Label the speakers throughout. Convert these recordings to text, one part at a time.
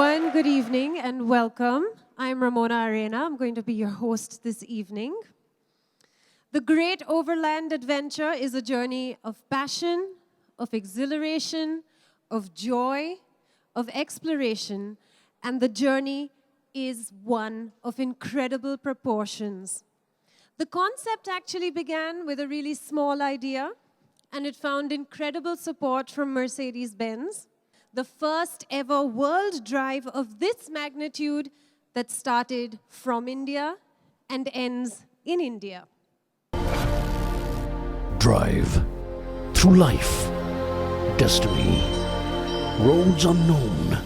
Speaker 1: everyone. Good evening and welcome. I'm Ramona Arena. I'm going to be your host this evening. The Great Overland Adventure is a journey of passion, of exhilaration, of joy, of exploration, and the journey is one of incredible proportions. The concept actually began with a really small idea, and it found incredible support from Mercedes-Benz, the first ever world drive of this magnitude that started from India and ends in India.
Speaker 2: Drive through life, destiny, roads unknown.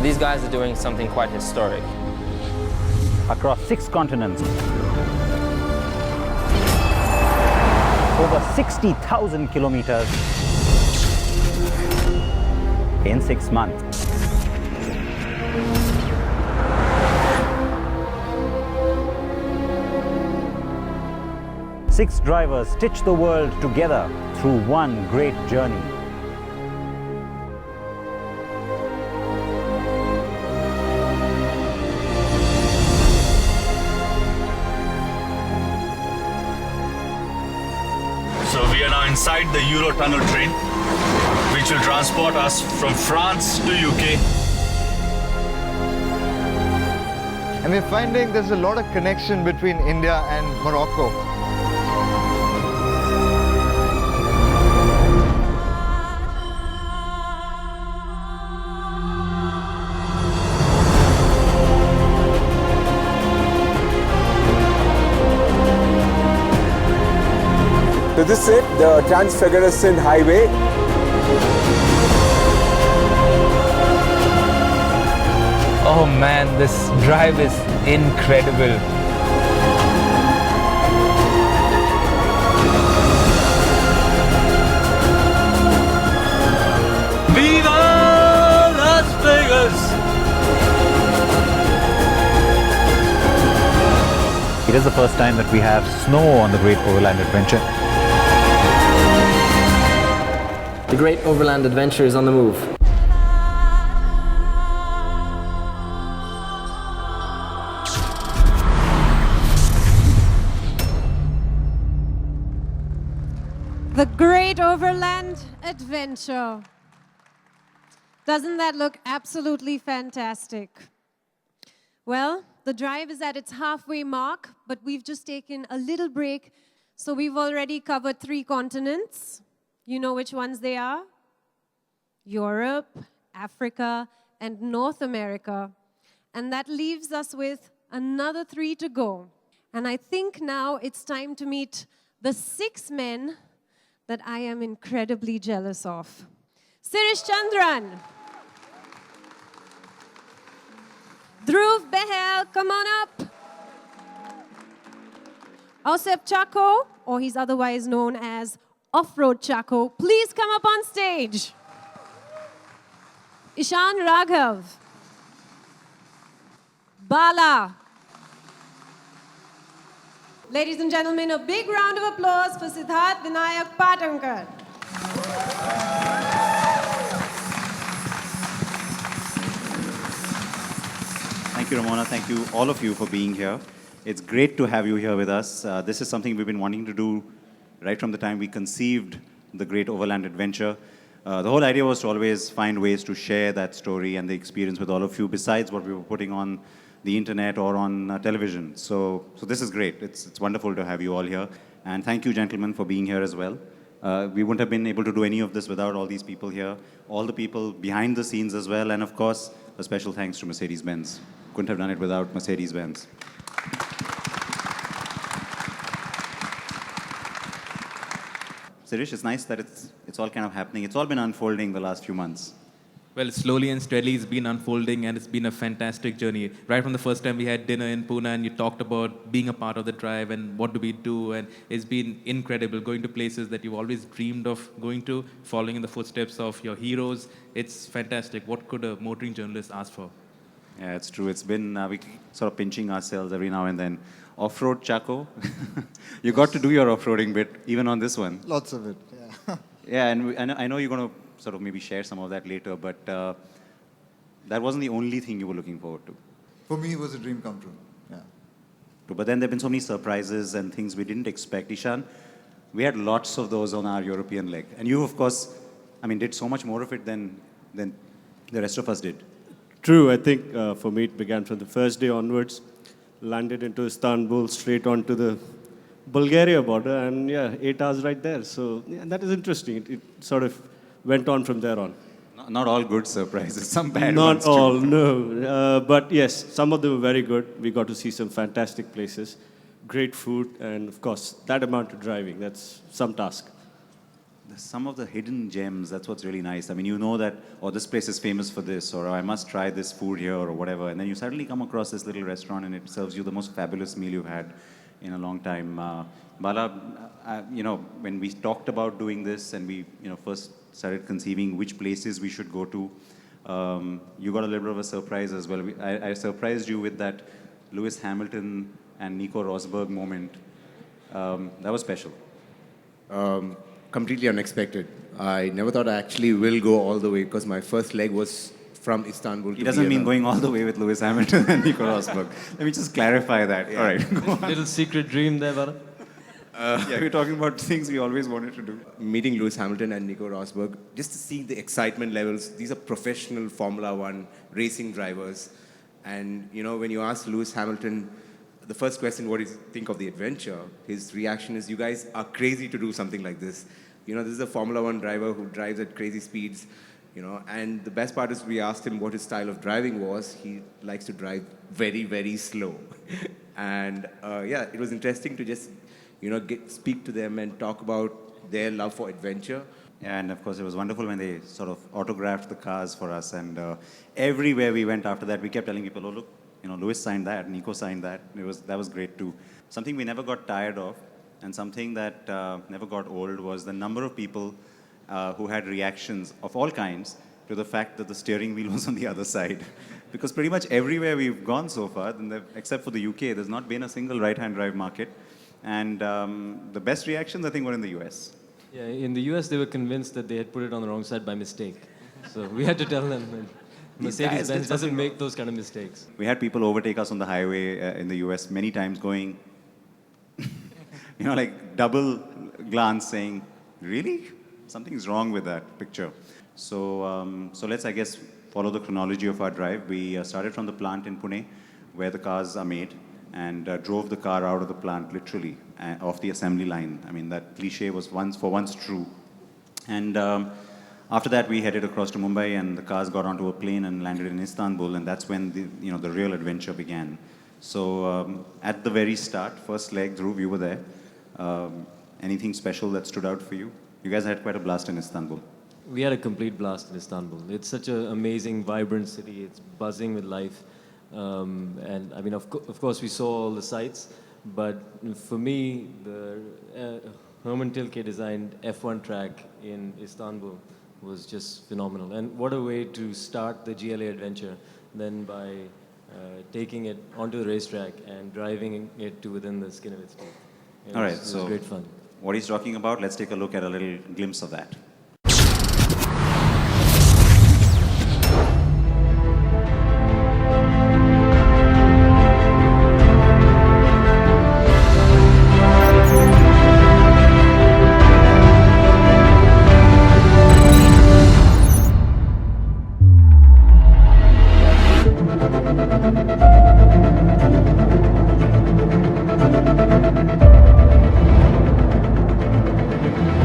Speaker 3: These guys are doing something quite historic.
Speaker 4: Across 6 continents, over 60,000 kilometers in 6 months. Six drivers stitch the world together through one great journey.
Speaker 5: So we are now inside the Eurotunnel train, which will transport us from France to UK.
Speaker 6: And we're finding there's a lot of connection between India and Morocco.
Speaker 7: So this is it, the Trans-Fagarasan Highway.
Speaker 3: Oh man, this drive is incredible.
Speaker 5: Viva Las Vegas!
Speaker 4: It is the first time that we have snow on the Great Overland Adventure.
Speaker 3: The Great Overland Adventure is on the move.
Speaker 1: The Great Overland Adventure. Doesn't that look absolutely fantastic? Well, the drive is at its halfway mark, but we've just taken a little break, so we've already covered 3 continents. You know which ones they are? Europe, Africa, and North America. And that leaves us with another 3 to go. And I think now it's time to meet the 6 men that I am incredibly jealous of. Sirish Chandran. Dhruv Behel, come on up. Ausep Chako, or he's otherwise known as Off-Road Chako, please come up on stage. Ishan Raghav. Bala. Ladies and gentlemen, a big round of applause for Siddharth Vinayak Patankar.
Speaker 8: Thank you, Ramona. Thank you, all of you, for being here. It's great to have you here with us. This is something we've been wanting to do right from the time we conceived the Great Overland Adventure. The whole idea was to always find ways to share that story and the experience with all of you, besides what we were putting on the internet or on television. So this is great. It's wonderful to have you all here. And thank you, gentlemen, for being here as well. We wouldn't have been able to do any of this without all these people here, all the people behind the scenes as well, and of course, a special thanks to Mercedes-Benz. Couldn't have done it without Mercedes-Benz. Sirish, it's nice that it's all kind of happening. It's all been unfolding the last few months.
Speaker 9: Well, slowly and steadily it's been unfolding, and it's been a fantastic journey. Right from the first time we had dinner in Pune and you talked about being a part of the drive and what do we do, and it's been incredible going to places that you've always dreamed of going to, following in the footsteps of your heroes. It's fantastic. What could a motoring journalist ask for?
Speaker 8: Yeah, it's true. It's been, we sort of pinching ourselves every now and then. Off-road Chako, you got to do your off-roading bit, even on this one.
Speaker 6: Lots of it, yeah.
Speaker 8: Yeah, and I know you're going to sort of maybe share some of that later, but that wasn't the only thing you were looking forward to.
Speaker 6: For me, it was a dream come true. Yeah.
Speaker 8: But then there have been so many surprises and things we didn't expect. Ishan, we had lots of those on our European leg. And you, of course, I mean, did so much more of it than the rest of us did.
Speaker 10: True, I think for me it began from the first day onwards. Landed into Istanbul, straight onto the Bulgaria border, and yeah, 8 hours right there. So yeah, that is interesting. It sort of went on from there on.
Speaker 8: Not all good surprises, some bad
Speaker 10: Not
Speaker 8: ones
Speaker 10: all,
Speaker 8: too.
Speaker 10: no. But yes, some of them were very good. We got to see some fantastic places, great food, and of course, that amount of driving, that's some task.
Speaker 8: Some of the hidden gems, that's what's really nice. I mean, you know that, oh, this place is famous for this, or I must try this food here, or whatever. And then you suddenly come across this little restaurant and it serves you the most fabulous meal you've had in a long time. Bala, when we talked about doing this and we, first started conceiving which places we should go to, you got a little bit of a surprise as well. I surprised you with that Lewis Hamilton and Nico Rosberg moment. That was special.
Speaker 7: Completely unexpected. I never thought I actually will go all the way because my first leg was from Istanbul to
Speaker 8: He doesn't mean
Speaker 7: Vienna.
Speaker 8: going all the way with Lewis Hamilton and Nico Rosberg. Let me just clarify that.
Speaker 7: Yeah.
Speaker 8: All right, go on.
Speaker 11: Little secret dream there, Bala.
Speaker 8: Yeah, we're talking about things we always wanted to do.
Speaker 7: Meeting Lewis Hamilton and Nico Rosberg, just to see the excitement levels. These are professional Formula One racing drivers. And, when you ask Lewis Hamilton, the first question, what do you think of the adventure? His reaction is, you guys are crazy to do something like this. This is a Formula One driver who drives at crazy speeds, and the best part is we asked him what his style of driving was. He likes to drive very, very slow. And it was interesting to just, speak to them and talk about their love for adventure.
Speaker 8: And of course, it was wonderful when they sort of autographed the cars for us. And everywhere we went after that, we kept telling people, oh, look, Lewis signed that, Nico signed that. That was great too. Something we never got tired of, and something that never got old was the number of people who had reactions of all kinds to the fact that the steering wheel was on the other side. Because pretty much everywhere we've gone so far, except for the UK, there's not been a single right-hand drive market. And the best reactions, I think, were in the US.
Speaker 11: Yeah, in the US, they were convinced that they had put it on the wrong side by mistake. So we had to tell them that Mercedes-Benz doesn't make those kind of mistakes.
Speaker 8: We had people overtake us on the highway in the US many times going, like double glance saying, really? Something's wrong with that picture. So let's, I guess, follow the chronology of our drive. We started from the plant in Pune, where the cars are made, and drove the car out of the plant, literally, off the assembly line. I mean, that cliche was for once true. And after that, we headed across to Mumbai, and the cars got onto a plane and landed in Istanbul, and that's when the real adventure began. So at the very start, first leg, Dhruv, you were there. Anything special that stood out for you? You guys had quite a blast in Istanbul.
Speaker 11: We had a complete blast in Istanbul. It's such an amazing, vibrant city. It's buzzing with life. And I mean, of course, we saw all the sights. But for me, the Herman Tilke designed F1 track in Istanbul was just phenomenal. And what a way to start the GLA adventure than by taking it onto the racetrack and driving it to within the skin of its teeth. It was great fun.
Speaker 8: What he's talking about, let's take a look at a little glimpse of that.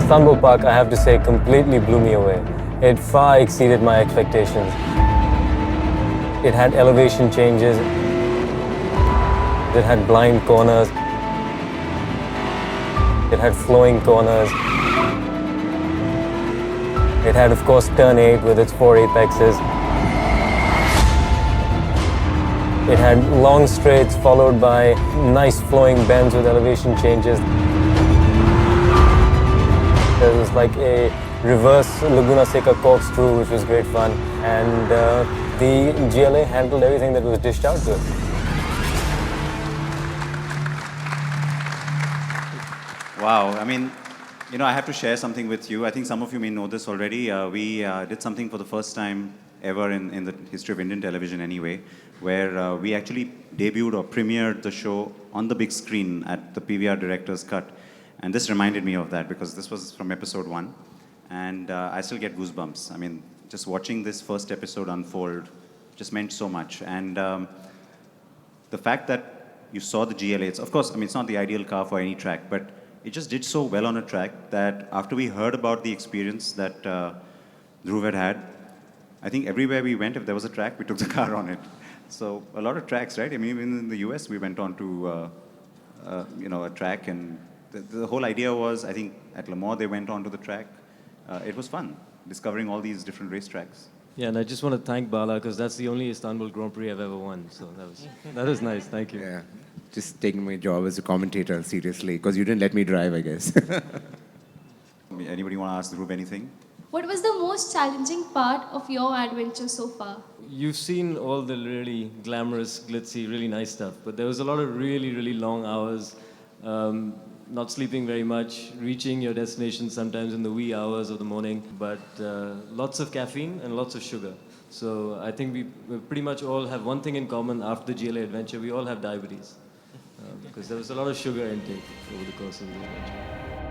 Speaker 11: Istanbul Park, I have to say, completely blew me away. It far exceeded my expectations. It had elevation changes. It had blind corners. It had flowing corners. It had, of course, turn 8 with its 4 apexes. It had long straights followed by nice flowing bends with elevation changes. There was like a reverse Laguna Seca corkscrew, which was great fun. And the GLA handled everything that was dished out to it.
Speaker 8: Wow, I mean, You know, I have to share something with you. I think some of you may know this already. We did something for the first time ever in the history of Indian television anyway, where we actually debuted or premiered the show on the big screen at the PVR Director's Cut. And this reminded me of that because this was from episode 1. And I still get goosebumps. I mean, just watching this first episode unfold just meant so much. And the fact that you saw the GLA, of course, I mean, it's not the ideal car for any track, but it just did so well on a track that after we heard about the experience that Dhruv had, I think everywhere we went, if there was a track, we took the car on it. So a lot of tracks, right? I mean, even in the US, we went on to a track, and the whole idea was, I think at Le Mans, they went onto the track. It was fun, discovering all these different racetracks.
Speaker 11: Yeah, and I just want to thank Bala because that's the only Istanbul Grand Prix I've ever won. So that was nice. Thank you.
Speaker 7: Yeah, just taking my job as a commentator seriously because you didn't let me drive, I guess.
Speaker 8: Anybody want to ask Dhruv anything?
Speaker 12: What was the most challenging part of your adventure so far?
Speaker 11: You've seen all the really glamorous, glitzy, really nice stuff, but there was a lot of really, really long hours, not sleeping very much, reaching your destination sometimes in the wee hours of the morning, but lots of caffeine and lots of sugar. So I think we pretty much all have one thing in common after the GLA adventure, we all have diabetes, because there was a lot of sugar intake over the course of the adventure.